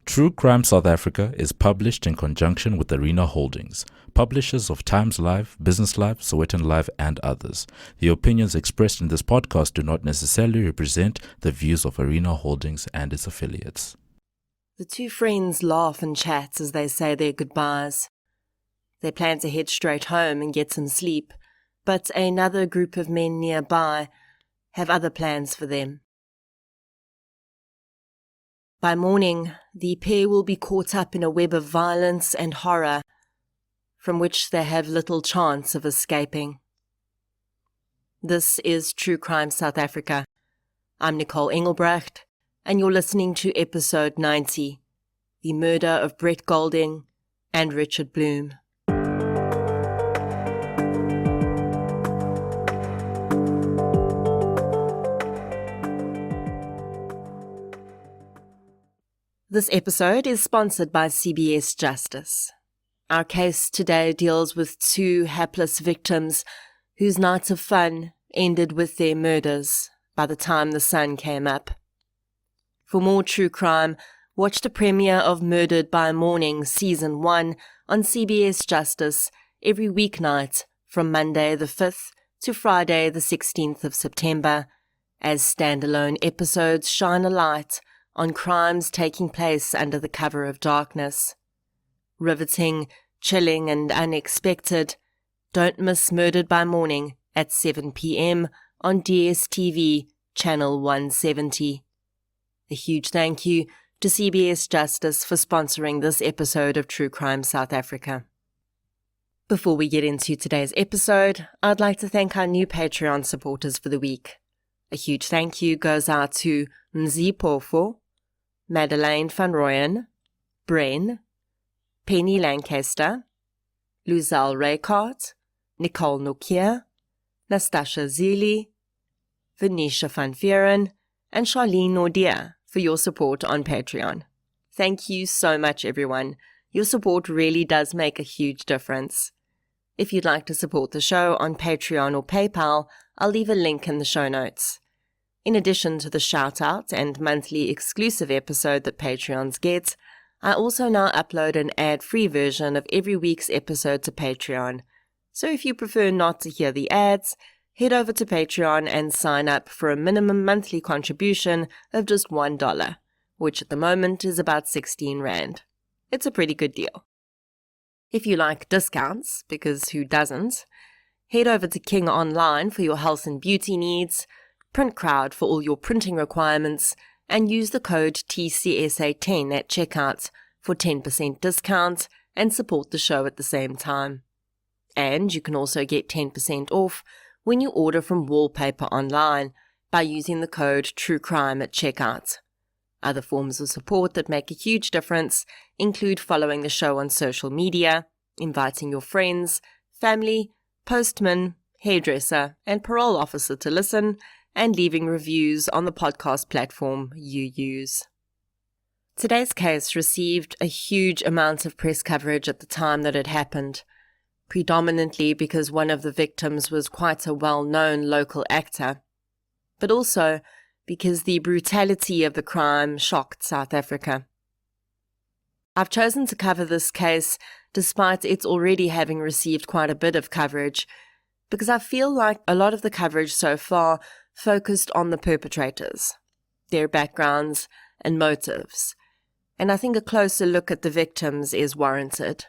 True Crime South Africa is published in conjunction with Arena Holdings, publishers of Times Live, Business Live, Sowetan Live, and others. The opinions expressed in this podcast do not necessarily represent the views of Arena Holdings and its affiliates. The two friends laugh and chat as they say their goodbyes. They plan to head straight home and get some sleep, but another group of men nearby have other plans for them. By morning, the pair will be caught up in a web of violence and horror from which they have little chance of escaping. This is True Crime South Africa. I'm Nicole Engelbrecht, and you're listening to episode 90, The Murder of Brett Goldin and Richard Bloom. This episode is sponsored by CBS Justice. Our case today deals with two hapless victims whose nights of fun ended with their murders by the time the sun came up. For more true crime, watch the premiere of Murdered by Morning Season 1 on CBS Justice every weeknight from Monday the 5th to Friday the 16th of September, as standalone episodes shine a light on crimes taking place under the cover of darkness. Riveting, chilling, and unexpected, don't miss Murdered by Morning at 7 p.m. on DSTV, Channel 170. A huge thank you to CBS Justice for sponsoring this episode of True Crime South Africa. Before we get into today's episode, I'd like to thank our new Patreon supporters for the week. A huge thank you goes out to Nzipofo, Madeleine van Rooyen, Bren, Penny Lancaster, Luzelle Reykart, Nicole Nokia, Nastasia Zili, Venetia van Vieren, and Charlene Nordia for your support on Patreon. Thank you so much, everyone. Your support really does make a huge difference. If you'd like to support the show on Patreon or PayPal, I'll leave a link in the show notes. In addition to the shout-out and monthly exclusive episode that Patreons get, I also now upload an ad-free version of every week's episode to Patreon. So if you prefer not to hear the ads, head over to Patreon and sign up for a minimum monthly contribution of just $1, which at the moment is about 16 Rand. It's a pretty good deal. If you like discounts, because who doesn't, head over to King Online for your health and beauty needs, PrintCrowd for all your printing requirements, and use the code TCSA10 at checkout for 10% discount and support the show at the same time. And you can also get 10% off when you order from Wallpaper Online by using the code TRUECRIME at checkout. Other forms of support that make a huge difference include following the show on social media, inviting your friends, family, postman, hairdresser, and parole officer to listen, and leaving reviews on the podcast platform you use. Today's case received a huge amount of press coverage at the time that it happened, predominantly because one of the victims was quite a well-known local actor, but also because the brutality of the crime shocked South Africa. I've chosen to cover this case despite it already having received quite a bit of coverage, because I feel like a lot of the coverage so far focused on the perpetrators, their backgrounds and motives, and I think a closer look at the victims is warranted.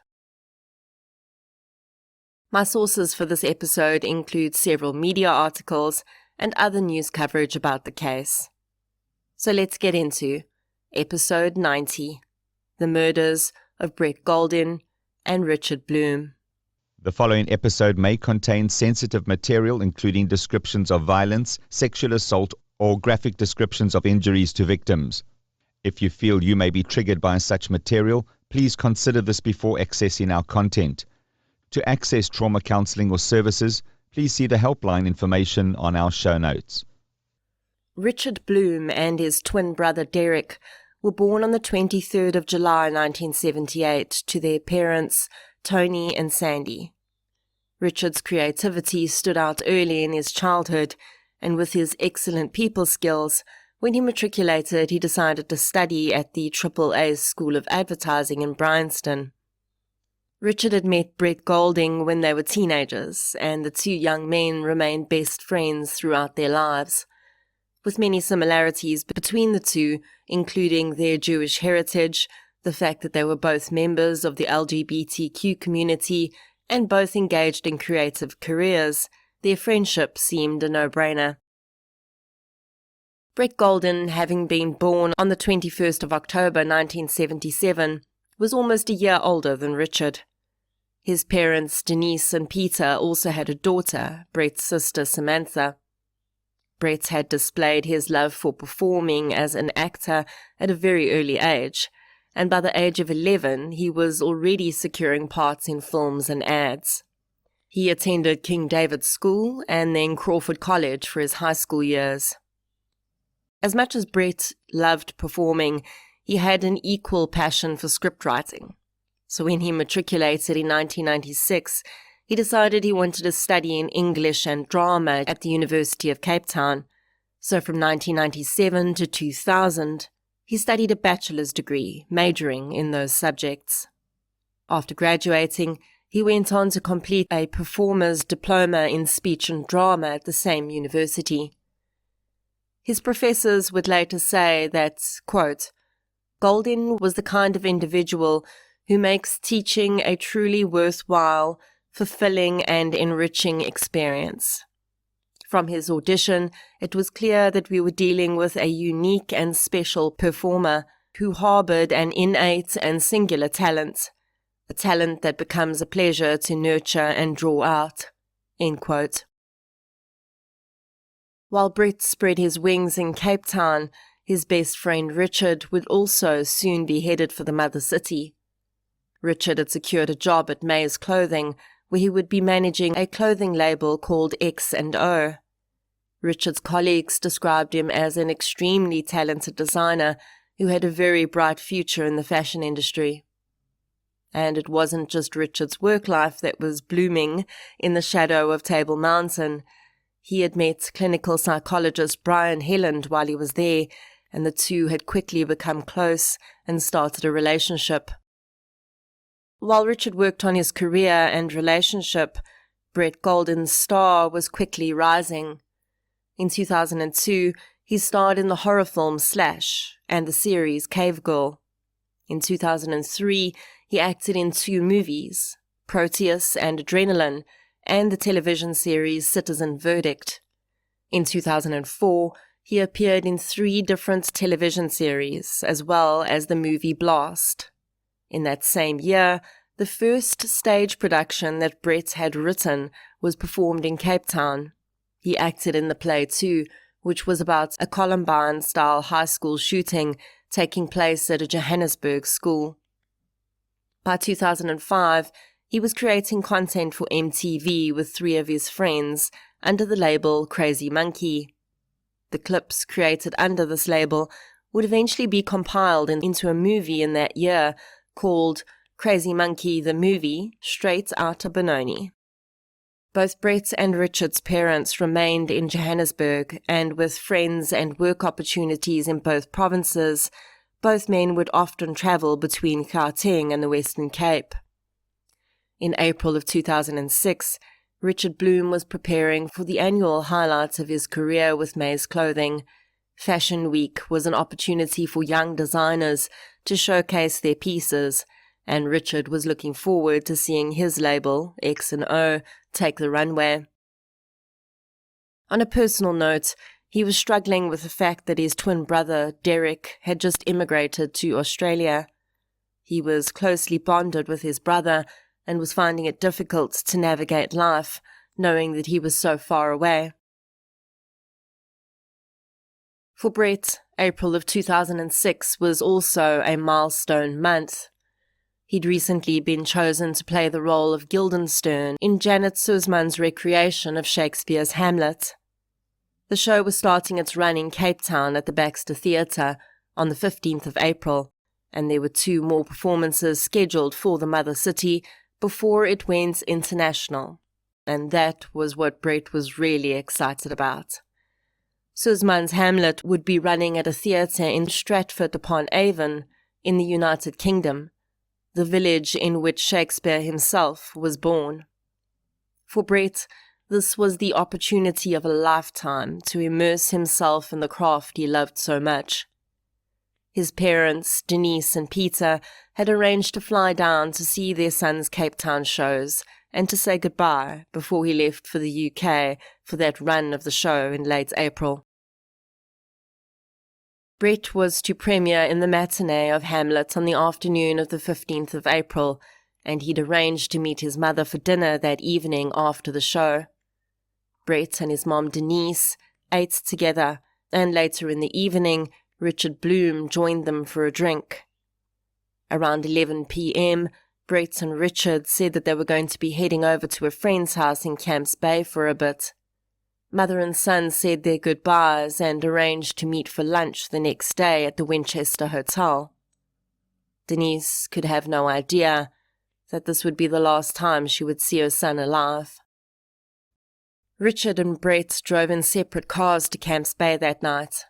My sources for this episode include several media articles and other news coverage about the case. So let's get into episode 90, The Murders of Brett Goldin and Richard Bloom. The following episode may contain sensitive material, including descriptions of violence, sexual assault, or graphic descriptions of injuries to victims. If you feel you may be triggered by such material, please consider this before accessing our content. To access trauma counseling or services, please see the helpline information on our show notes. Richard Bloom and his twin brother Derek were born on the 23rd of July 1978 to their parents, Tony and Sandy. Richard's creativity stood out early in his childhood, and with his excellent people skills, When he matriculated, he decided to study at the AAA School of Advertising in Bryanston. Richard had met Brett Goldin when they were teenagers, and the two young men remained best friends throughout their lives, with many similarities between the two, including their Jewish heritage, the fact that they were both members of the LGBTQ community, and both engaged in creative careers. Their friendship seemed a no-brainer. Brett Goldin, having been born on the 21st of October 1977, was almost a year older than Richard. His parents, Denise and Peter, also had a daughter, Brett's sister Samantha. Brett had displayed his love for performing as an actor at a very early age, and by the age of 11 he was already securing parts in films and ads. He attended King David's School and then Crawford College for his high school years. As much as Brett loved performing, he had an equal passion for script writing. So when he matriculated in 1996, he decided he wanted to study in English and drama at the University of Cape Town. So from 1997 to 2000, he studied a bachelor's degree, majoring in those subjects. After graduating, he went on to complete a performer's diploma in speech and drama at the same university. His professors would later say that, quote, Goldin was the kind of individual who makes teaching a truly worthwhile, fulfilling and enriching experience. From his audition, it was clear that we were dealing with a unique and special performer who harbored an innate and singular talent, a talent that becomes a pleasure to nurture and draw out. End quote. While Brett spread his wings in Cape Town, his best friend Richard would also soon be headed for the mother city. Richard had secured a job at May's Clothing, where he would be managing a clothing label called X&O. Richard's colleagues described him as an extremely talented designer who had a very bright future in the fashion industry. And it wasn't just Richard's work life that was blooming in the shadow of Table Mountain. He had met clinical psychologist Brian Helland while he was there, and the two had quickly become close and started a relationship. While Richard worked on his career and relationship, Brett Goldin's star was quickly rising. In 2002, he starred in the horror film Slash and the series Cave Girl. In 2003, he acted in 2 movies, Proteus and Adrenaline, and the television series Citizen Verdict. In 2004, he appeared in 3 different television series, as well as the movie Blast. In that same year, the first stage production that Brett had written was performed in Cape Town. He acted in the play too, which was about a Columbine-style high school shooting taking place at a Johannesburg school. By 2005, he was creating content for MTV with 3 of his friends under the label Crazy Monkey. The clips created under this label would eventually be compiled into a movie in that year called Crazy Monkey the Movie, Straight Outta Benoni. Both Brett and Richard's parents remained in Johannesburg, and with friends and work opportunities in both provinces, both men would often travel between Gauteng and the Western Cape. In April of 2006, Richard Bloom was preparing for the annual highlights of his career with May's Clothing. Fashion Week was an opportunity for young designers to showcase their pieces, and Richard was looking forward to seeing his label, X&O, take the runway. On a personal note, he was struggling with the fact that his twin brother, Derek, had just immigrated to Australia. He was closely bonded with his brother and was finding it difficult to navigate life, knowing that he was so far away. For Brett, April of 2006 was also a milestone month. He'd recently been chosen to play the role of Guildenstern in Janet Suzman's recreation of Shakespeare's Hamlet. The show was starting its run in Cape Town at the Baxter Theatre on the 15th of April, and there were 2 more performances scheduled for the mother city before it went international, and that was what Brett was really excited about. Suzman's Hamlet would be running at a theatre in Stratford-upon-Avon in the United Kingdom, the village in which Shakespeare himself was born. For Brett, this was the opportunity of a lifetime to immerse himself in the craft he loved so much. His parents, Denise and Peter, had arranged to fly down to see their son's Cape Town shows and to say goodbye before he left for the UK for that run of the show in late April. Brett was to premiere in the matinee of Hamlet on the afternoon of the 15th of April, and he'd arranged to meet his mother for dinner that evening after the show. Brett and his mom Denise ate together, and later in the evening, Richard Bloom joined them for a drink. Around 11 p.m, Brett and Richard said that they were going to be heading over to a friend's house in Camps Bay for a bit. Mother and son said their goodbyes and arranged to meet for lunch the next day at the Winchester Hotel. Denise could have no idea that this would be the last time she would see her son alive. Richard and Brett drove in separate cars to Camps Bay that night.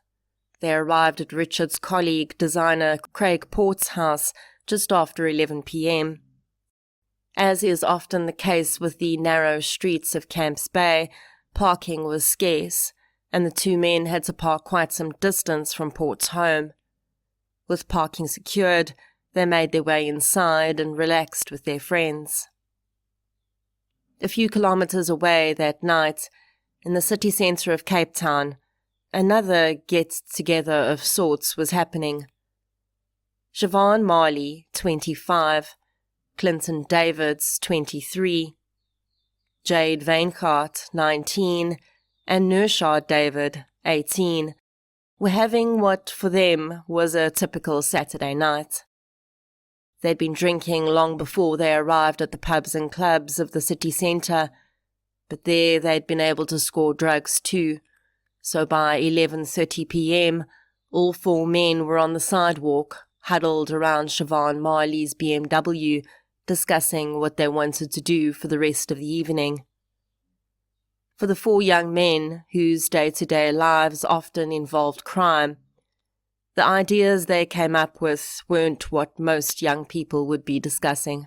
They arrived at Richard's colleague, designer Craig Port's house just after 11 p.m. As is often the case with the narrow streets of Camps Bay, parking was scarce, and the two men had to park quite some distance from Port's home. With parking secured, they made their way inside and relaxed with their friends. A few kilometres away that night, in the city centre of Cape Town, another get-together of sorts was happening. Siobhan Marley, 25, Clinton Davids, 23, Jade Vaincart, 19, and Nurshad David, 18, were having what for them was a typical Saturday night. They'd been drinking long before they arrived at the pubs and clubs of the city centre, but there they'd been able to score drugs too, so by 11:30 p.m, all four men were on the sidewalk, huddled around Siobhan Marley's BMW, discussing what they wanted to do for the rest of the evening. For the four young men, whose day-to-day lives often involved crime, the ideas they came up with weren't what most young people would be discussing.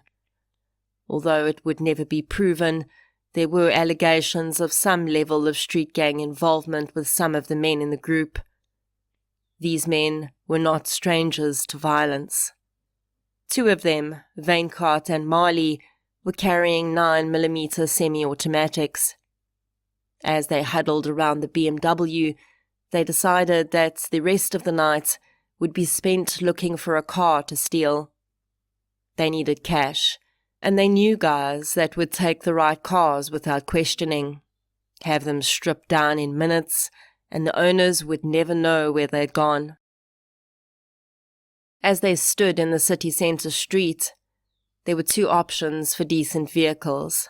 Although it would never be proven, there were allegations of some level of street gang involvement with some of the men in the group. These men were not strangers to violence. Two of them, Vaincart and Marley, were carrying 9mm semi-automatics. As they huddled around the BMW, they decided that the rest of the night would be spent looking for a car to steal. They needed cash, and they knew guys that would take the right cars without questioning, have them stripped down in minutes, and the owners would never know where they'd gone. As they stood in the city centre street, there were two options for decent vehicles.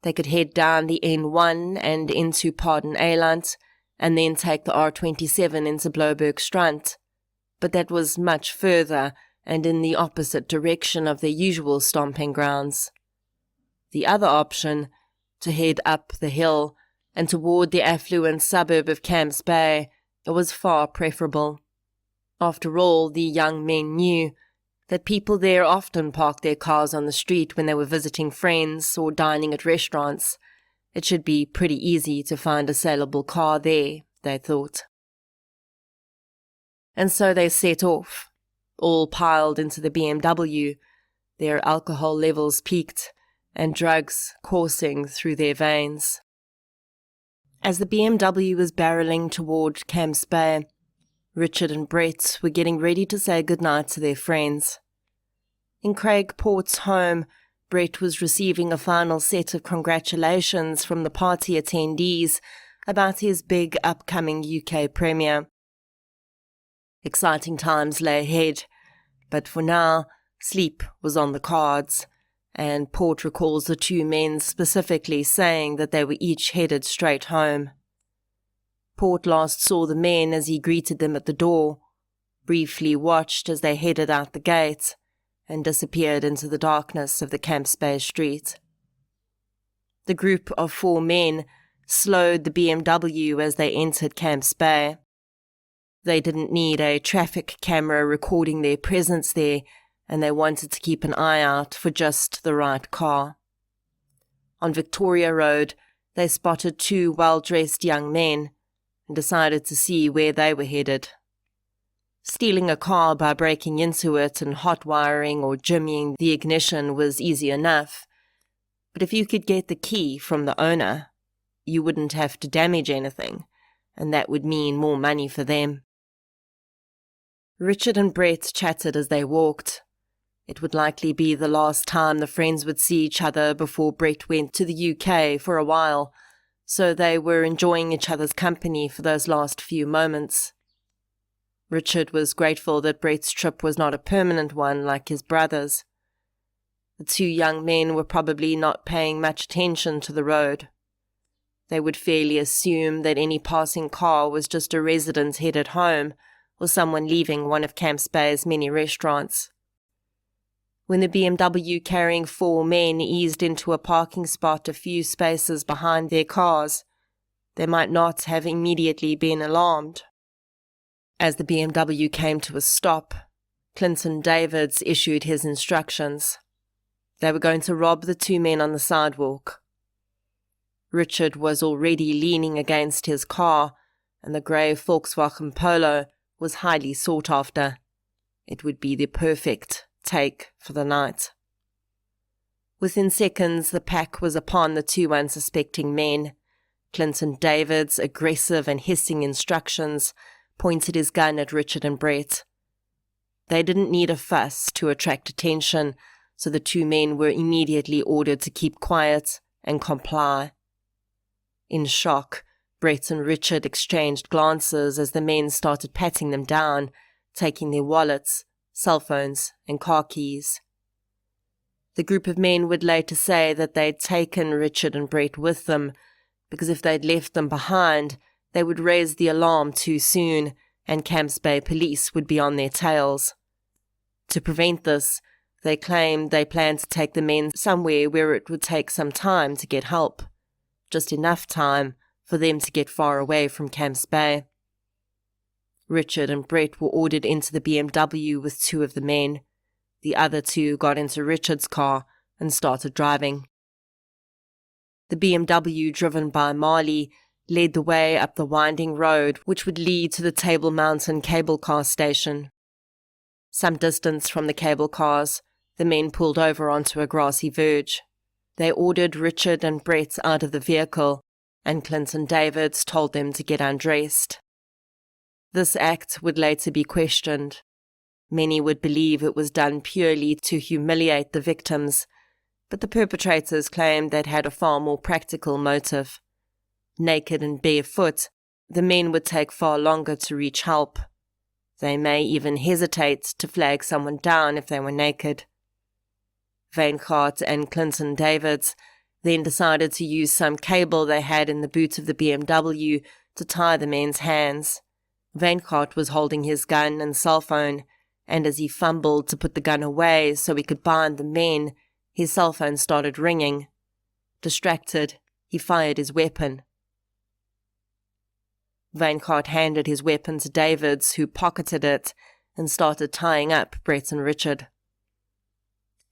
They could head down the N1 and into Paarden-Eiland, and then take the R27 into Bloubergstrand, but that was much further and in the opposite direction of their usual stomping grounds. The other option, to head up the hill and toward the affluent suburb of Camps Bay, was far preferable. After all, the young men knew that people there often parked their cars on the street when they were visiting friends or dining at restaurants. It should be pretty easy to find a saleable car there, they thought. And so they set off, all piled into the BMW, their alcohol levels peaked and drugs coursing through their veins. As the BMW was barreling toward Camps Bay, Richard and Brett were getting ready to say goodnight to their friends. In Craig Port's home, Brett was receiving a final set of congratulations from the party attendees about his big upcoming UK premiere. Exciting times lay ahead, but for now, sleep was on the cards, and Port recalls the two men specifically saying that they were each headed straight home. Port last saw the men as he greeted them at the door, briefly watched as they headed out the gate, and disappeared into the darkness of the Camps Bay street. The group of four men slowed the BMW as they entered Camps Bay. They didn't need a traffic camera recording their presence there, and they wanted to keep an eye out for just the right car. On Victoria Road, they spotted two well-dressed young men and decided to see where they were headed. Stealing a car by breaking into it and hot-wiring or jimmying the ignition was easy enough, but if you could get the key from the owner, you wouldn't have to damage anything, and that would mean more money for them. Richard and Brett chatted as they walked. It would likely be the last time the friends would see each other before Brett went to the UK for a while, so they were enjoying each other's company for those last few moments. Richard was grateful that Brett's trip was not a permanent one like his brother's. The two young men were probably not paying much attention to the road. They would fairly assume that any passing car was just a resident headed home or someone leaving one of Camps Bay's many restaurants. When the BMW carrying 4 men eased into a parking spot a few spaces behind their cars, they might not have immediately been alarmed. As the BMW came to a stop, Clinton Davids issued his instructions. They were going to rob the 2 men on the sidewalk. Richard was already leaning against his car, and the grey Volkswagen Polo was highly sought after. It would be the perfect take for the night. Within seconds, the pack was upon the 2 unsuspecting men. Clinton Davids, aggressive and hissing instructions, pointed his gun at Richard and Brett. They didn't need a fuss to attract attention, so the 2 men were immediately ordered to keep quiet and comply. In shock, Brett and Richard exchanged glances as the men started patting them down, taking their wallets, cell phones, and car keys. The group of men would later say that they'd taken Richard and Brett with them, because if they'd left them behind, they would raise the alarm too soon, and Camps Bay police would be on their tails. To prevent this, they claimed they planned to take the men somewhere where it would take some time to get help, just enough time for them to get far away from Camps Bay. Richard and Brett were ordered into the BMW with 2 of the men. The other 2 got into Richard's car and started driving. The BMW, driven by Marley, led the way up the winding road which would lead to the Table Mountain cable car station. Some distance from the cable cars, the men pulled over onto a grassy verge. They ordered Richard and Brett out of the vehicle, and Clinton Davids told them to get undressed. This act would later be questioned. Many would believe it was done purely to humiliate the victims, but the perpetrators claimed they'd had a far more practical motive. Naked and barefoot, the men would take far longer to reach help. They may even hesitate to flag someone down if they were naked. Veinkart and Clinton Davids then decided to use some cable they had in the boot of the BMW to tie the men's hands. Veinkart was holding his gun and cell phone, and as he fumbled to put the gun away so he could bind the men, his cell phone started ringing. Distracted, he fired his weapon. Veinkart handed his weapon to Davids, who pocketed it and started tying up Brett and Richard.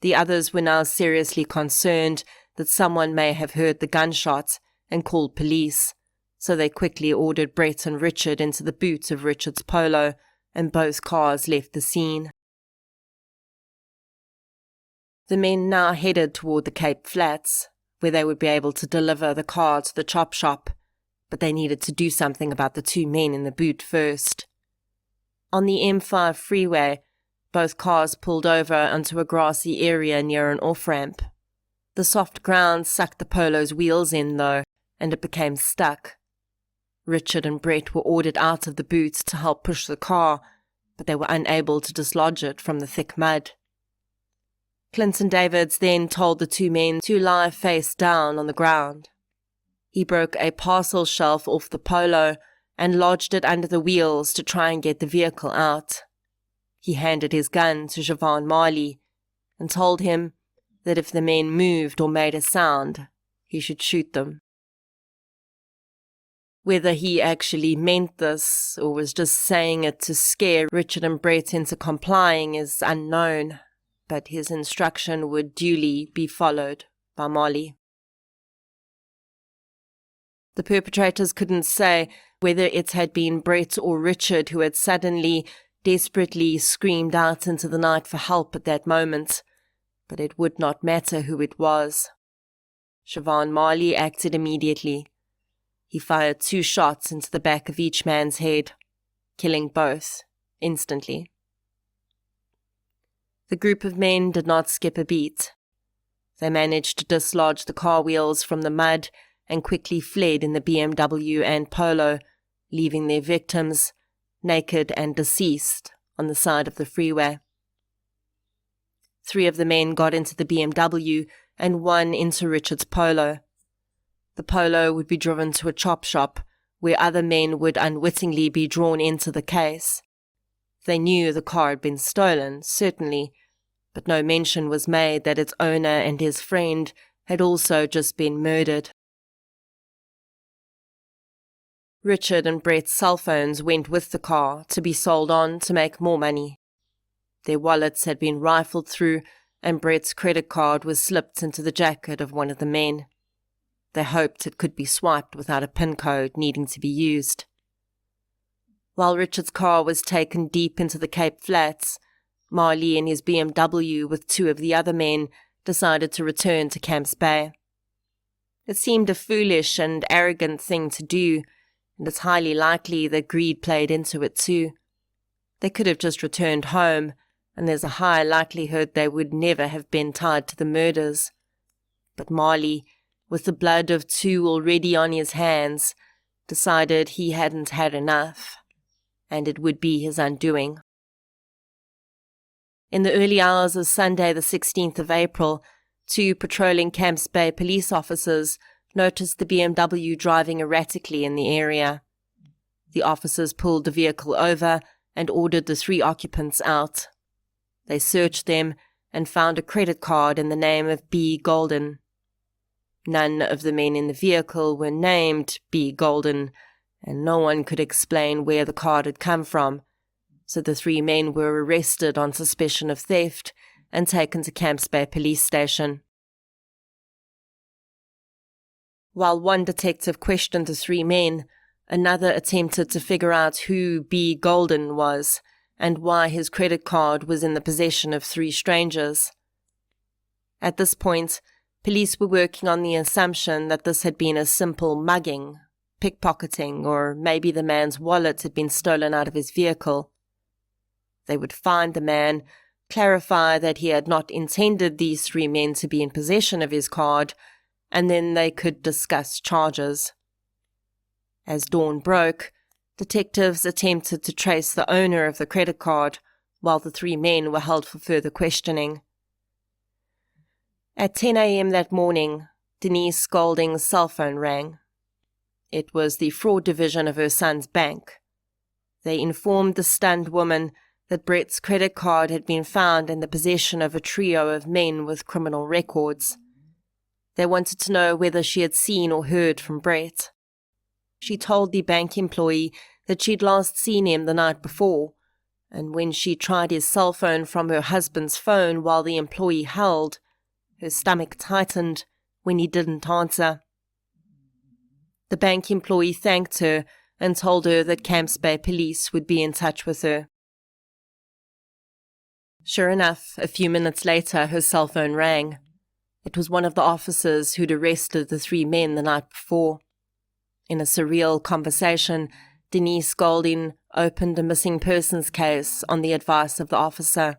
The others were now seriously concerned that someone may have heard the gunshot and called police, so they quickly ordered Brett and Richard into the boot of Richard's Polo, and both cars left the scene. The men now headed toward the Cape Flats, where they would be able to deliver the car to the chop shop, but they needed to do something about the 2 men in the boot first. On the M5 freeway, both cars pulled over onto a grassy area near an off-ramp. The soft ground sucked the Polo's wheels in, though, and it became stuck. Richard and Brett were ordered out of the boot to help push the car, but they were unable to dislodge it from the thick mud. Clinton Davids then told the 2 men to lie face down on the ground. He broke a parcel shelf off the Polo and lodged it under the wheels to try and get the vehicle out. He handed his gun to Siobhan Marley and told him that if the men moved or made a sound, he should shoot them. Whether he actually meant this or was just saying it to scare Richard and Brett into complying is unknown, but his instruction would duly be followed by Molly. The perpetrators couldn't say whether it had been Brett or Richard who had suddenly, desperately screamed out into the night for help at that moment, but it would not matter who it was. Siobhan Marley acted immediately. He fired 2 shots into the back of each man's head, killing both instantly. The group of men did not skip a beat. They managed to dislodge the car wheels from the mud and quickly fled in the BMW and Polo, leaving their victims, naked and deceased, on the side of the freeway. 3 of the men got into the BMW and 1 into Richard's Polo. The Polo would be driven to a chop shop, where other men would unwittingly be drawn into the case. They knew the car had been stolen, certainly, but no mention was made that its owner and his friend had also just been murdered. Richard and Brett's cell phones went with the car to be sold on to make more money. Their wallets had been rifled through, and Brett's credit card was slipped into the jacket of one of the men. They hoped it could be swiped without a PIN code needing to be used. While Richard's car was taken deep into the Cape Flats, Marley in his BMW with 2 of the other men decided to return to Camps Bay. It seemed a foolish and arrogant thing to do, and it's highly likely that greed played into it too. They could have just returned home, and there's a high likelihood they would never have been tied to the murders. But Marley, with the blood of 2 already on his hands, decided he hadn't had enough, and it would be his undoing. In the early hours of Sunday the 16th of April, 2 patrolling Camps Bay police officers noticed the BMW driving erratically in the area. The officers pulled the vehicle over and ordered the 3 occupants out. They searched them and found a credit card in the name of B. Goldin. None of the men in the vehicle were named B. Goldin, and no one could explain where the card had come from, so the 3 men were arrested on suspicion of theft and taken to Camps Bay Police Station. While one detective questioned the 3 men, another attempted to figure out who B. Goldin was and why his credit card was in the possession of 3 strangers. At this point, police were working on the assumption that this had been a simple mugging, pickpocketing, or maybe the man's wallet had been stolen out of his vehicle. They would find the man, clarify that he had not intended these 3 men to be in possession of his card, and then they could discuss charges. As dawn broke, detectives attempted to trace the owner of the credit card, while the 3 men were held for further questioning. At 10 a.m. that morning, Denise Golding's cell phone rang. It was the fraud division of her son's bank. They informed the stunned woman that Brett's credit card had been found in the possession of a trio of men with criminal records. They wanted to know whether she had seen or heard from Brett. She told the bank employee that she'd last seen him the night before, and when she tried his cell phone from her husband's phone while the employee held, her stomach tightened when he didn't answer. The bank employee thanked her and told her that Camps Bay police would be in touch with her. Sure enough, a few minutes later her cell phone rang. It was one of the officers who'd arrested the 3 men the night before. In a surreal conversation, Denise Goldin opened a missing persons case on the advice of the officer.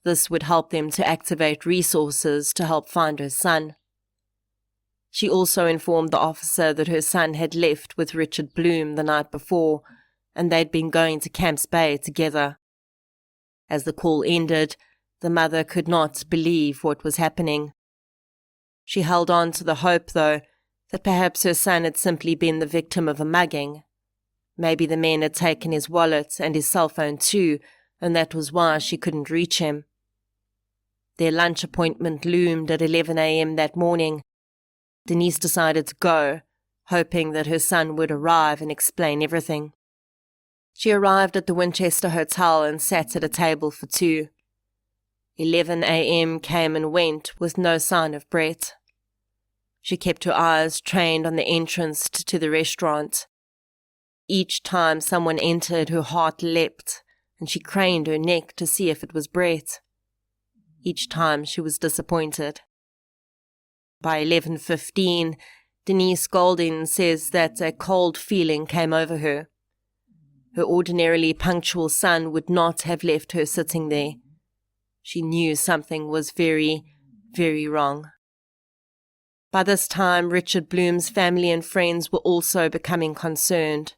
This would help them to activate resources to help find her son. She also informed the officer that her son had left with Richard Bloom the night before, and they'd been going to Camps Bay together. As the call ended, the mother could not believe what was happening. She held on to the hope, though, that perhaps her son had simply been the victim of a mugging. Maybe the men had taken his wallet and his cell phone too, and that was why she couldn't reach him. Their lunch appointment loomed at 11 a.m. that morning. Denise decided to go, hoping that her son would arrive and explain everything. She arrived at the Winchester Hotel and sat at a table for two. 11 a.m. came and went with no sign of Brett. She kept her eyes trained on the entrance to the restaurant. Each time someone entered, her heart leapt, and she craned her neck to see if it was Brett. Each time she was disappointed. By 11:15, Denise Goldin says that a cold feeling came over her. Her ordinarily punctual son would not have left her sitting there. She knew something was very, very wrong. By this time, Richard Bloom's family and friends were also becoming concerned.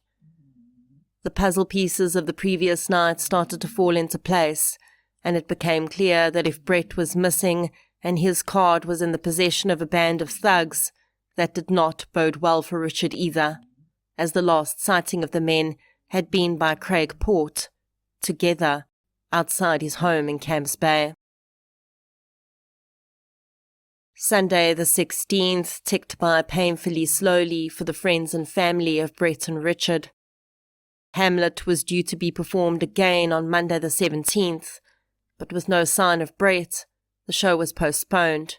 The puzzle pieces of the previous night started to fall into place, and it became clear that if Brett was missing and his card was in the possession of a band of thugs, that did not bode well for Richard either, as the last sighting of the men had been by Craig Port, together, outside his home in Camps Bay. Sunday the 16th ticked by painfully slowly for the friends and family of Brett and Richard. Hamlet was due to be performed again on Monday the 17th, but with no sign of Brett, the show was postponed.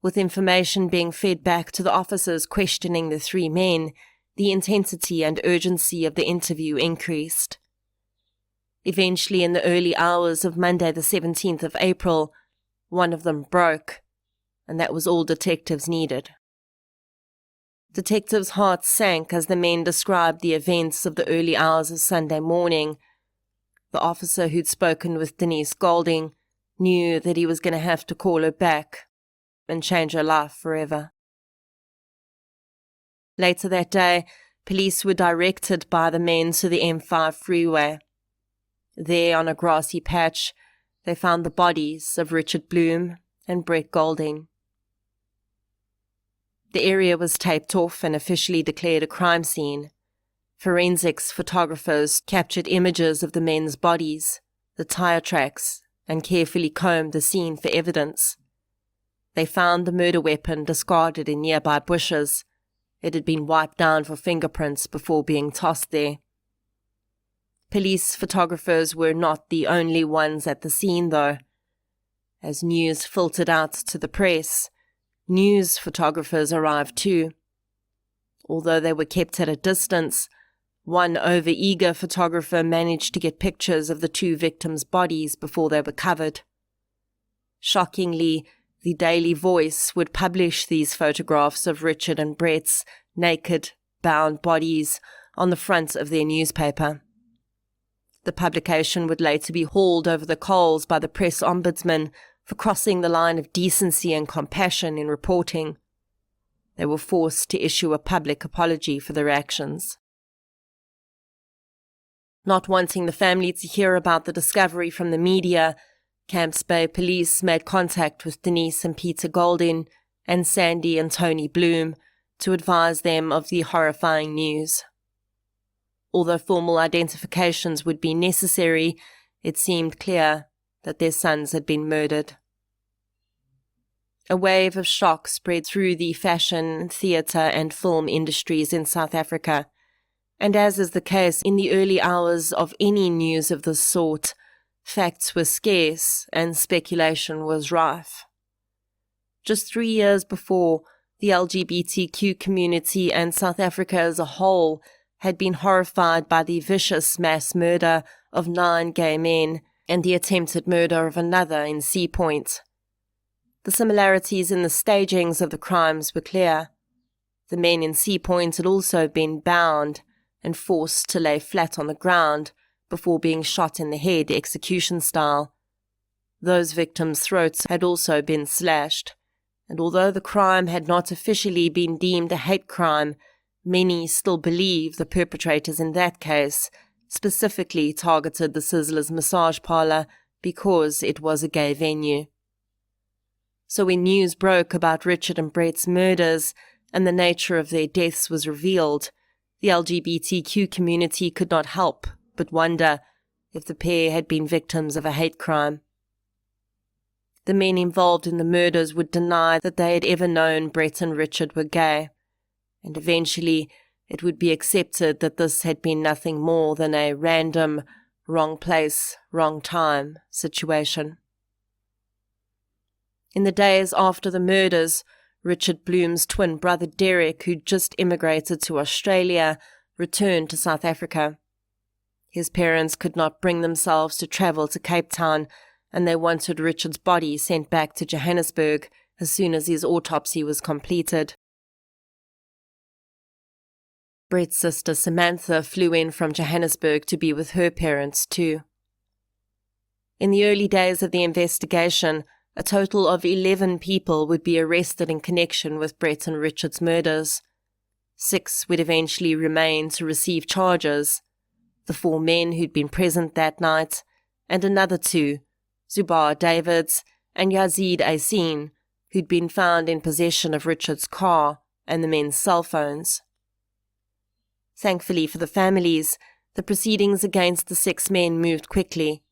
With information being fed back to the officers questioning the three men, the intensity and urgency of the interview increased. Eventually, in the early hours of Monday the 17th of April, one of them broke, and that was all detectives needed. Detectives' hearts sank as the men described the events of the early hours of Sunday morning. The officer who'd spoken with Denise Goldin knew that he was going to have to call her back and change her life forever. Later that day, police were directed by the men to the M5 freeway. There, on a grassy patch, they found the bodies of Richard Bloom and Brett Goldin. The area was taped off and officially declared a crime scene. Forensics photographers captured images of the men's bodies, the tire tracks, and carefully combed the scene for evidence. They found the murder weapon discarded in nearby bushes. It had been wiped down for fingerprints before being tossed there. Police photographers were not the only ones at the scene, though. As news filtered out to the press, news photographers arrived too. Although they were kept at a distance, one over-eager photographer managed to get pictures of the two victims' bodies before they were covered. Shockingly, the Daily Voice would publish these photographs of Richard and Brett's naked, bound bodies on the front of their newspaper. The publication would later be hauled over the coals by the press ombudsman for crossing the line of decency and compassion in reporting. They were forced to issue a public apology for their actions. Not wanting the family to hear about the discovery from the media, Camps Bay police made contact with Denise and Peter Goldin and Sandy and Tony Bloom to advise them of the horrifying news. Although formal identifications would be necessary, it seemed clear that their sons had been murdered. A wave of shock spread through the fashion, theatre and film industries in South Africa, and as is the case in the early hours of any news of this sort, facts were scarce and speculation was rife. Just 3 years before, the LGBTQ community and South Africa as a whole had been horrified by the vicious mass murder of 9 gay men and the attempted murder of another in Sea Point. The similarities in the stagings of the crimes were clear. The men in Sea Point had also been bound and forced to lay flat on the ground before being shot in the head execution style. Those victims' throats had also been slashed, and although the crime had not officially been deemed a hate crime, many still believe the perpetrators in that case specifically targeted the Sizzler's massage parlour because it was a gay venue. So when news broke about Richard and Brett's murders and the nature of their deaths was revealed, the LGBTQ community could not help but wonder if the pair had been victims of a hate crime. The men involved in the murders would deny that they had ever known Brett and Richard were gay. and eventually it would be accepted that this had been nothing more than a random, wrong place, wrong time situation. In the days after the murders, Richard Bloom's twin brother Derek, who'd just immigrated to Australia, returned to South Africa. His parents could not bring themselves to travel to Cape Town, and they wanted Richard's body sent back to Johannesburg as soon as his autopsy was completed. Brett's sister Samantha flew in from Johannesburg to be with her parents too. In the early days of the investigation, a total of 11 people would be arrested in connection with Brett and Richard's murders. 6 would eventually remain to receive charges: the 4 men who'd been present that night, and another 2, Zubair Davids and Yazid Asin, who'd been found in possession of Richard's car and the men's cell phones. Thankfully for the families, the proceedings against the 6 men moved quickly.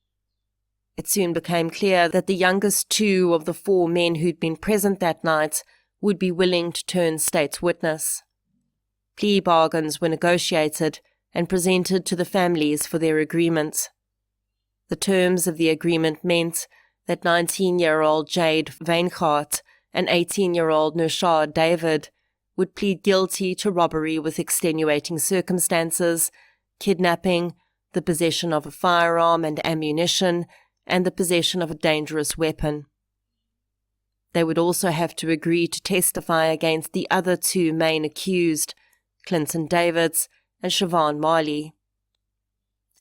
It soon became clear that the youngest 2 of the 4 men who'd been present that night would be willing to turn state's witness. Plea bargains were negotiated and presented to the families for their agreement. The terms of the agreement meant that 19-year-old Jade Weingaart and 18-year-old Nurshad David would plead guilty to robbery with extenuating circumstances, kidnapping, the possession of a firearm and ammunition, and the possession of a dangerous weapon. They would also have to agree to testify against the other 2 main accused, Clinton Davids and Siobhan Marley.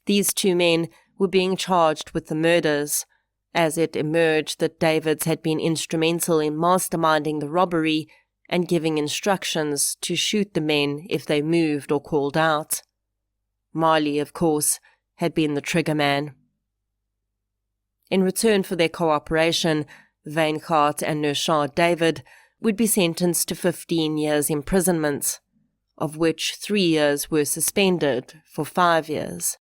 These 2 men were being charged with the murders, as it emerged that Davids had been instrumental in masterminding the robbery and giving instructions to shoot the men if they moved or called out. Marley, of course, had been the trigger man. In return for their cooperation, Weingaart and Nurshad David would be sentenced to 15 years imprisonment, of which 3 years were suspended for 5 years.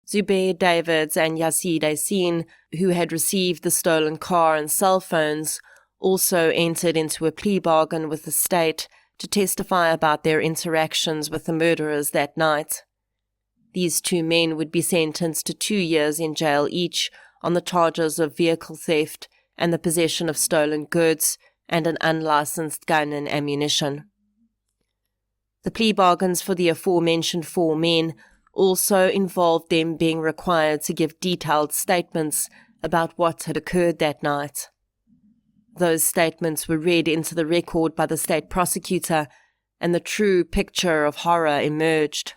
Zubair Davids and Yazid Asin, who had received the stolen car and cell phones, also entered into a plea bargain with the state to testify about their interactions with the murderers that night. These 2 men would be sentenced to 2 years in jail each on the charges of vehicle theft and the possession of stolen goods and an unlicensed gun and ammunition. The plea bargains for the aforementioned 4 men also involved them being required to give detailed statements about what had occurred that night. Those statements were read into the record by the state prosecutor, and the true picture of horror emerged.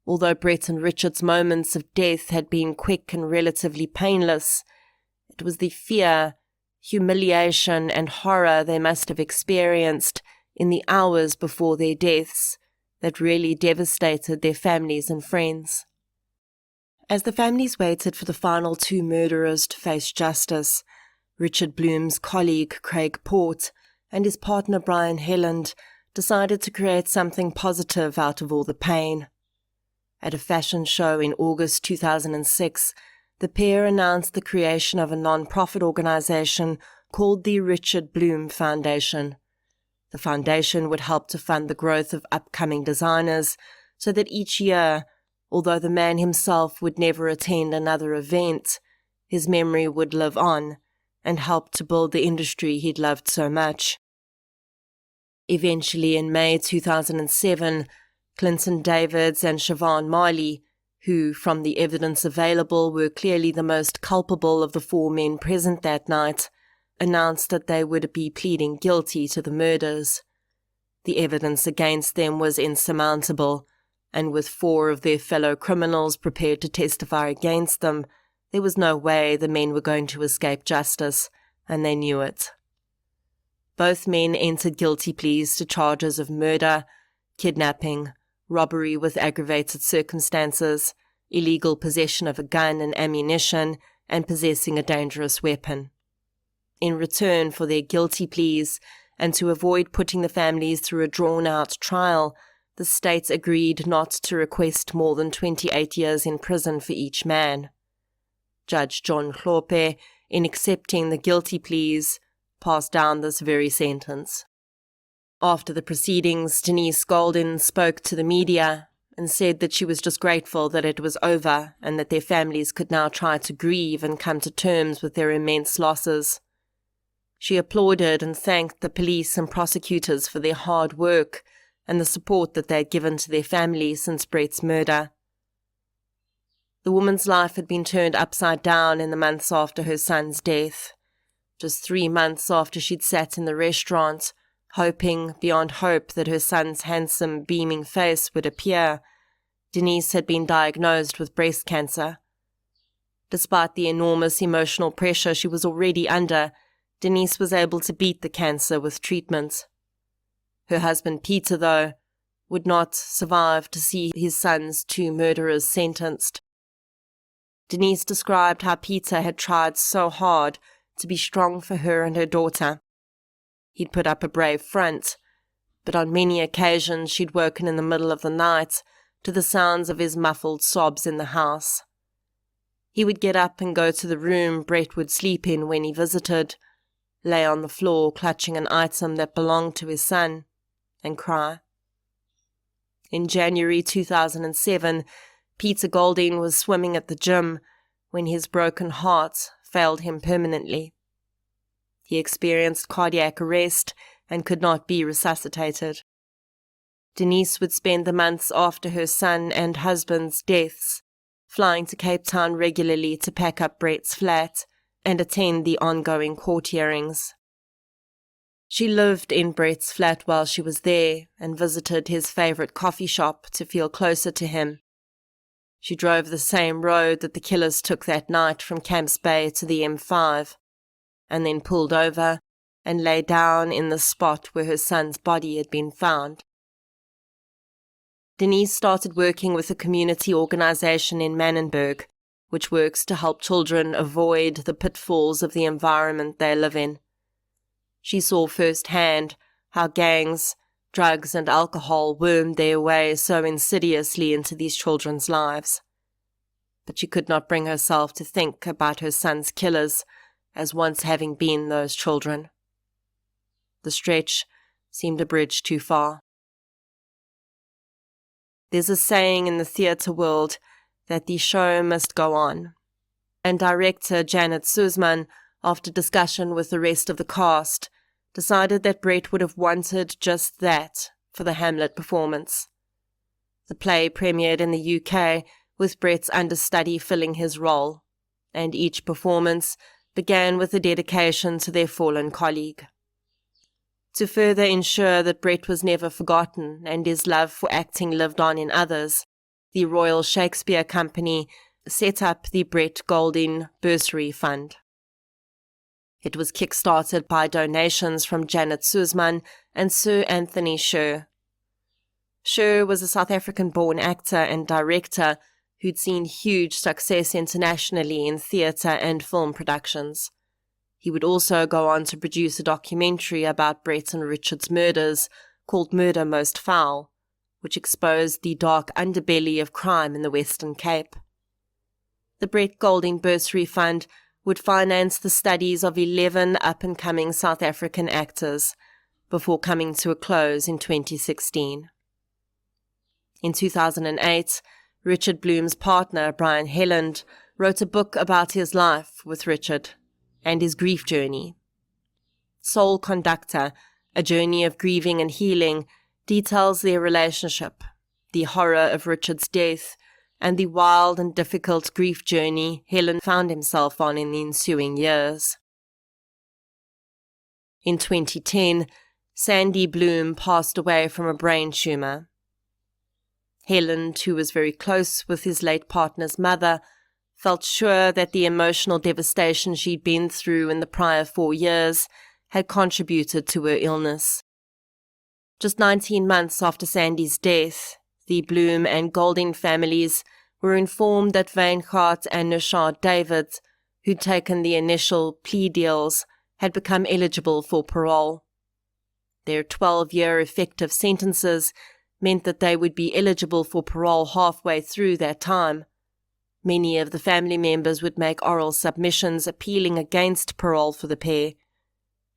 Although Brett and Richard's moments of death had been quick and relatively painless, it was the fear, humiliation, and horror they must have experienced in the hours before their deaths that really devastated their families and friends. As the families waited for the final 2 murderers to face justice, Richard Bloom's colleague Craig Port and his partner Brian Helland decided to create something positive out of all the pain. At a fashion show in August 2006, the pair announced the creation of a non-profit organization called the Richard Bloom Foundation. The foundation would help to fund the growth of upcoming designers so that each year, although the man himself would never attend another event, his memory would live on and help to build the industry he'd loved so much. Eventually, in May 2007, Clinton Davids and Siobhan Marley, who, from the evidence available, were clearly the most culpable of the 4 men present that night, announced that they would be pleading guilty to the murders. The evidence against them was insurmountable, and with 4 of their fellow criminals prepared to testify against them, there was no way the men were going to escape justice, and they knew it. Both men entered guilty pleas to charges of murder, kidnapping, robbery with aggravated circumstances, illegal possession of a gun and ammunition, and possessing a dangerous weapon. In return for their guilty pleas, and to avoid putting the families through a drawn-out trial, the state agreed not to request more than 28 years in prison for each man. Judge John Hlophe, in accepting the guilty pleas, passed down this very sentence. After the proceedings, Denise Goldin spoke to the media and said that she was just grateful that it was over and that their families could now try to grieve and come to terms with their immense losses. She applauded and thanked the police and prosecutors for their hard work and the support that they had given to their family since Brett's murder. The woman's life had been turned upside down in the months after her son's death. Just 3 months after she'd sat in the restaurant, hoping beyond hope that her son's handsome, beaming face would appear, Denise had been diagnosed with breast cancer. Despite the enormous emotional pressure she was already under, Denise was able to beat the cancer with treatment. Her husband Peter, though, would not survive to see his son's 2 murderers sentenced. Denise described how Peter had tried so hard to be strong for her and her daughter. He'd put up a brave front, but on many occasions she'd woken in the middle of the night to the sounds of his muffled sobs in the house. He would get up and go to the room Brett would sleep in when he visited, lay on the floor clutching an item that belonged to his son, and cry. In January 2007, Peter Goldin was swimming at the gym when his broken heart failed him permanently. He experienced cardiac arrest and could not be resuscitated. Denise would spend the months after her son and husband's deaths flying to Cape Town regularly to pack up Brett's flat and attend the ongoing court hearings. She lived in Brett's flat while she was there and visited his favourite coffee shop to feel closer to him. She drove the same road that the killers took that night from Camps Bay to the M5, and then pulled over and lay down in the spot where her son's body had been found. Denise started working with a community organisation in Manenberg, which works to help children avoid the pitfalls of the environment they live in. She saw firsthand how gangs, drugs and alcohol wormed their way so insidiously into these children's lives. But she could not bring herself to think about her son's killers as once having been those children. The stretch seemed a bridge too far. There's a saying in the theatre world that the show must go on, and director Janet Suzman, after discussion with the rest of the cast, decided that Brett would have wanted just that for the Hamlet performance. The play premiered in the UK with Brett's understudy filling his role, and each performance began with a dedication to their fallen colleague. To further ensure that Brett was never forgotten and his love for acting lived on in others, the Royal Shakespeare Company set up the Brett Goldin Bursary Fund. It was kick-started by donations from Janet Suzman and Sir Anthony Sher. Sher was a South African-born actor and director who'd seen huge success internationally in theatre and film productions. He would also go on to produce a documentary about Brett and Richard's murders called Murder Most Foul, which exposed the dark underbelly of crime in the Western Cape. The Brett Goldin Bursary Fund would finance the studies of 11 up-and-coming South African actors before coming to a close in 2016. In 2008, Richard Bloom's partner, Brian Helland, wrote a book about his life with Richard and his grief journey. Soul Conductor, A Journey of Grieving and Healing, details their relationship, the horror of Richard's death, and the wild and difficult grief journey Helen found himself on in the ensuing years. In 2010, Sandy Bloom passed away from a brain tumour. Helen, who was very close with his late partner's mother, felt sure that the emotional devastation she'd been through in the prior 4 years had contributed to her illness. Just 19 months after Sandy's death, the Bloom and Goldin families were informed that Wyngaard and Nishad David, who'd taken the initial plea deals, had become eligible for parole. Their 12-year effective sentences meant that they would be eligible for parole halfway through that time. Many of the family members would make oral submissions appealing against parole for the pair.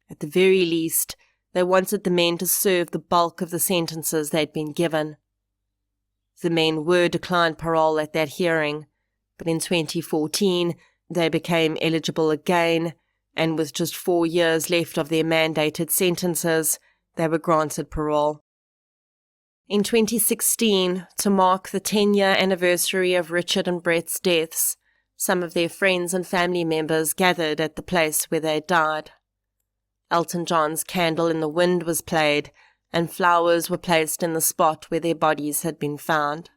At the very least, They wanted the men to serve the bulk of the sentences they'd been given. The men were declined parole at that hearing, but in 2014 they became eligible again, and with just 4 years left of their mandated sentences, they were granted parole. In 2016, to mark the 10-year anniversary of Richard and Brett's deaths, some of their friends and family members gathered at the place where they died. Elton John's Candle in the Wind was played, and flowers were placed in the spot where their bodies had been found.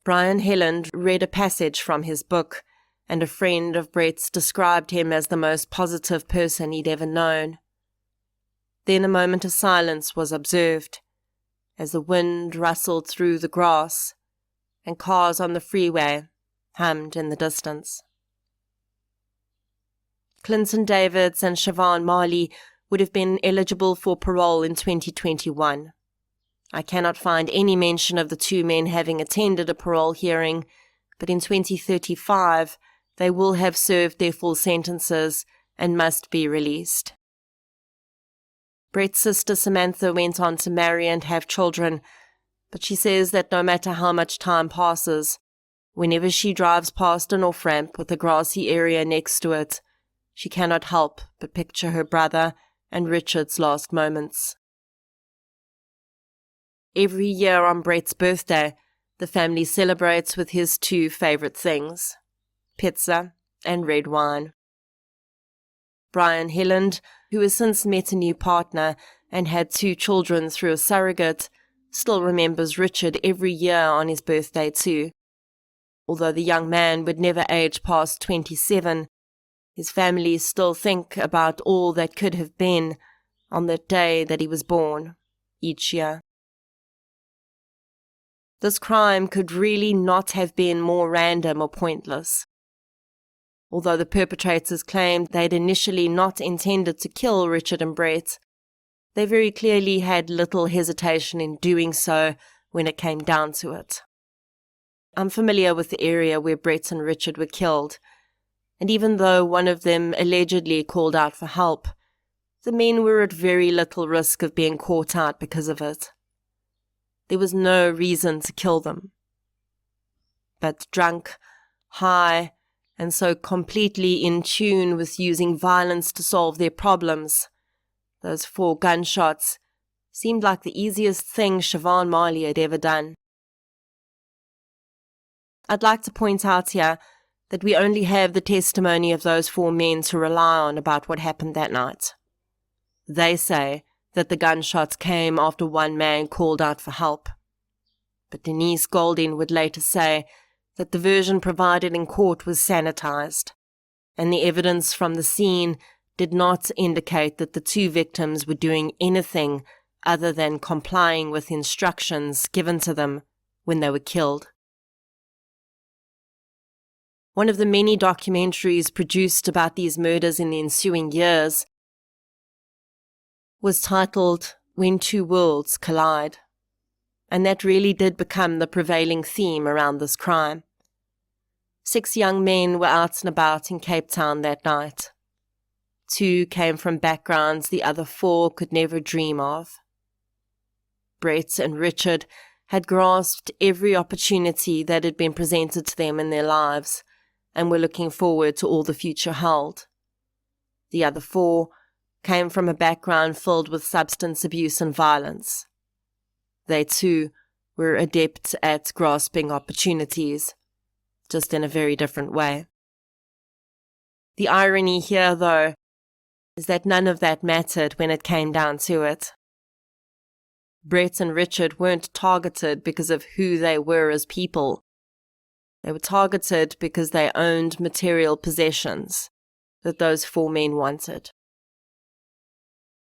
Brian Helland read a passage from his book, and a friend of Brett's described him as the most positive person he'd ever known. Then a moment of silence was observed, as the wind rustled through the grass, and cars on the freeway hummed in the distance. Clinton Davids and Siobhan Marley would have been eligible for parole in 2021. I cannot find any mention of the two men having attended a parole hearing, but in 2035 they will have served their full sentences and must be released. Brett's sister Samantha went on to marry and have children, but she says that no matter how much time passes, whenever she drives past an off-ramp with a grassy area next to it, she cannot help but picture her brother and Richard's last moments. Every year on Brett's birthday, the family celebrates with his two favorite things, pizza and red wine. Brian Helland, who has since met a new partner and had 2 children through a surrogate, still remembers Richard every year on his birthday too. Although the young man would never age past 27, his family still think about all that could have been on the day that he was born, each year. This crime could really not have been more random or pointless. Although the perpetrators claimed they'd initially not intended to kill Richard and Brett, they very clearly had little hesitation in doing so when it came down to it. I'm familiar with the area where Brett and Richard were killed, and even though one of them allegedly called out for help, the men were at very little risk of being caught out because of it. There was no reason to kill them. But drunk, high, and so completely in tune with using violence to solve their problems, those 4 gunshots seemed like the easiest thing Siobhan Marley had ever done. I'd like to point out here that we only have the testimony of those 4 men to rely on about what happened that night. They say that the gunshots came after one man called out for help. But Denise Goldin would later say that the version provided in court was sanitized, and the evidence from the scene did not indicate that the 2 victims were doing anything other than complying with instructions given to them when they were killed. One of the many documentaries produced about these murders in the ensuing years was titled When Two Worlds Collide, and that really did become the prevailing theme around this crime. 6 young men were out and about in Cape Town that night. 2 came from backgrounds the other 4 could never dream of. Brett and Richard had grasped every opportunity that had been presented to them in their lives and were looking forward to all the future held. The other 4 came from a background filled with substance abuse and violence. They too were adept at grasping opportunities, just in a very different way. The irony here, though, is that none of that mattered when it came down to it. Brett and Richard weren't targeted because of who they were as people. They were targeted because they owned material possessions that those 4 men wanted.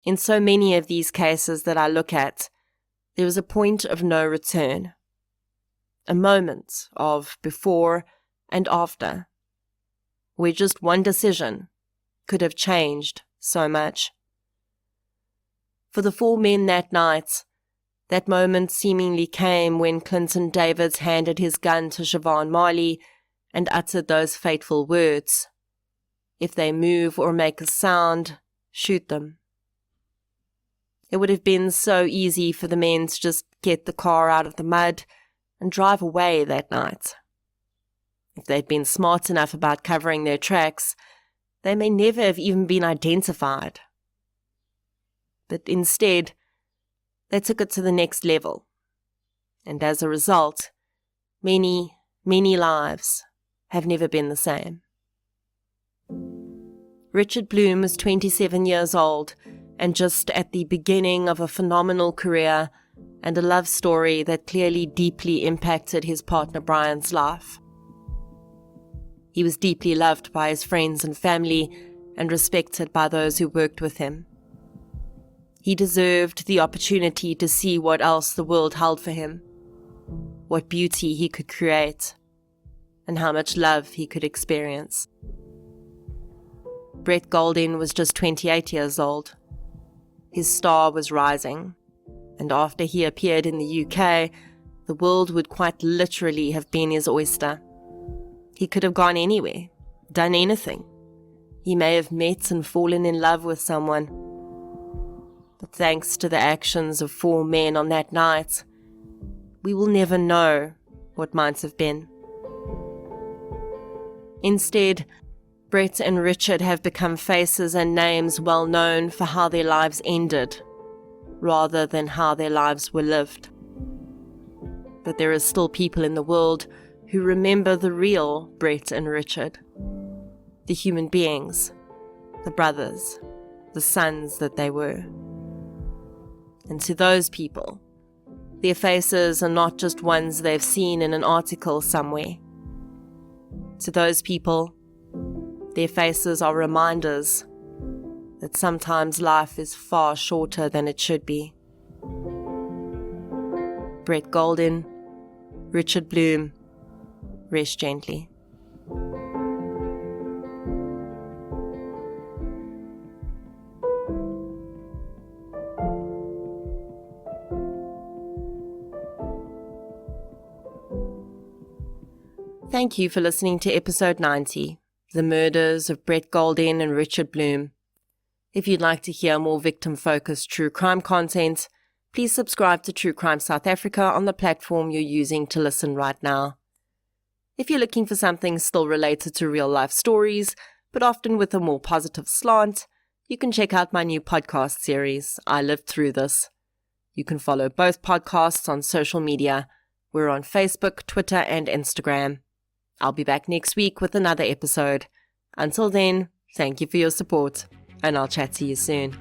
In so many of these cases that I look at, there was a point of no return. A moment of before and after, where just one decision could have changed so much. For the 4 men that night, that moment seemingly came when Clinton Davids handed his gun to Siobhan Marley and uttered those fateful words, "If they move or make a sound, shoot them." It would have been so easy for the men to just get the car out of the mud and drive away that night. If they'd been smart enough about covering their tracks, they may never have even been identified. But instead, they took it to the next level. And as a result, many, many lives have never been the same. Richard Bloom was 27 years old and just at the beginning of a phenomenal career and a love story that clearly deeply impacted his partner Brian's life. He was deeply loved by his friends and family and respected by those who worked with him. He deserved the opportunity to see what else the world held for him, what beauty he could create, and how much love he could experience. Brett Goldin was just 28 years old. His star was rising, and after he appeared in the UK, the world would quite literally have been his oyster. He could have gone anywhere, done anything. He may have met and fallen in love with someone. But thanks to the actions of 4 men on that night, we will never know what might have been. Instead, Brett and Richard have become faces and names well known for how their lives ended, rather than how their lives were lived. But there are still people in the world who remember the real Brett and Richard, the human beings, the brothers, the sons that they were. And to those people, their faces are not just ones they've seen in an article somewhere. To those people, their faces are reminders that sometimes life is far shorter than it should be. Brett Goldin, Richard Bloom, rest gently. Thank you for listening to episode 90, The Murders of Brett Goldin and Richard Bloom. If you'd like to hear more victim-focused true crime content, please subscribe to True Crime South Africa on the platform you're using to listen right now. If you're looking for something still related to real-life stories, but often with a more positive slant, you can check out my new podcast series, I Lived Through This. You can follow both podcasts on social media. We're on Facebook, Twitter, and Instagram. I'll be back next week with another episode. Until then, thank you for your support, and I'll chat to you soon.